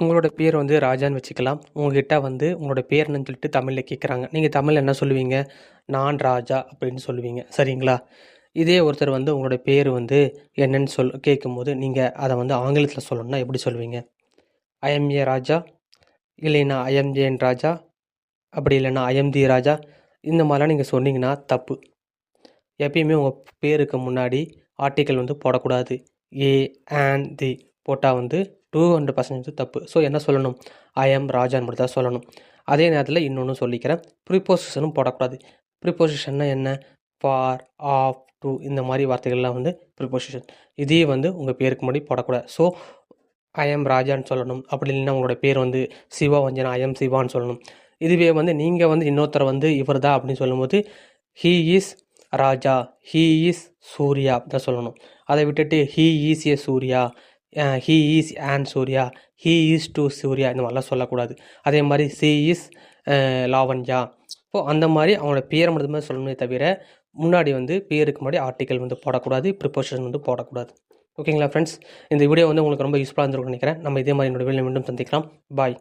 உங்களோட பேர் வந்து ராஜான்னு வச்சுக்கலாம். உங்ககிட்ட வந்து உங்களோட பேர் என்னன்னு சொல்லிட்டு தமிழில் கேட்குறாங்க. நீங்கள் தமிழில் என்ன சொல்லுவீங்க? நான் ராஜா அப்படின்னு சொல்லுவீங்க. சரிங்களா? இதே ஒருத்தர் வந்து உங்களோட பேர் வந்து என்னன்னு கேட்கும்போது நீங்கள் அதை வந்து ஆங்கிலத்தில் சொல்லணும்னா எப்படி சொல்லுவீங்க? ஐ எம் ஏ ராஜா, இல்லைன்னா ஐ எம் ஏன் ராஜா, அப்படி இல்லைன்னா ஐ எம் தி ராஜா. இந்த மாதிரிலாம் நீங்கள் சொன்னீங்கன்னா தப்பு. எப்பயுமே உங்கள் பேருக்கு முன்னாடி ஆர்டிக்கல் வந்து போடக்கூடாது. ஏ அண்ட் தி போட்டால் வந்து 200% தப்பு. ஸோ என்ன சொல்லணும்? ஐ எம் ராஜான்னு மட்டும் தான் சொல்லணும். அதே நேரத்தில் இன்னொன்று சொல்லிக்கிறேன், ப்ரிப்போசிஷனும் போடக்கூடாது. ப்ரிப்போசிஷன்னா என்ன? ஃபார், ஆஃப், டு இந்த மாதிரி வார்த்தைகள்லாம் வந்து ப்ரிப்போசிஷன். இதே வந்து உங்கள் பேருக்கு முன்னாடி போடக்கூடாது. ஸோ ஐ எம் ராஜான்னு சொல்லணும். அப்படி இல்லைன்னா உங்களோட பேர் வந்து சிவா வந்துச்சுன்னா ஐ எம் சிவான்னு சொல்லணும். இதுவே வந்து நீங்கள் வந்து இன்னொருத்தரை வந்து இவர் தான் அப்படின்னு சொல்லும்போது he is Raja, he is Surya தான் சொல்லணும். அதை விட்டுட்டு he is a Surya, he is an Surya, he is to Surya இந்த மாதிரிலாம் சொல்லக்கூடாது. அதே மாதிரி சி இஸ் லாவண்யா. இப்போது அந்த மாதிரி அவங்களோட பேரை மட்டுமே சொல்லணுமே தவிர முன்னாடி வந்து பேருக்கு முன்னாடி ஆர்டிக்கல் வந்து போடக்கூடாது, ப்ரிப்போசிஷன் வந்து போடக்கூடாது. ஓகேங்களா ஃப்ரெண்ட்ஸ்? இந்த வீடியோ வந்து உங்களுக்கு ரொம்ப யூஸ்ஃபுல்லாக இருந்திருக்கும்னு நினைக்கிறேன். நம்ம இதே மாதிரி என்னோட வீடியோவில் மீண்டும் சந்திக்கலாம். பாய்.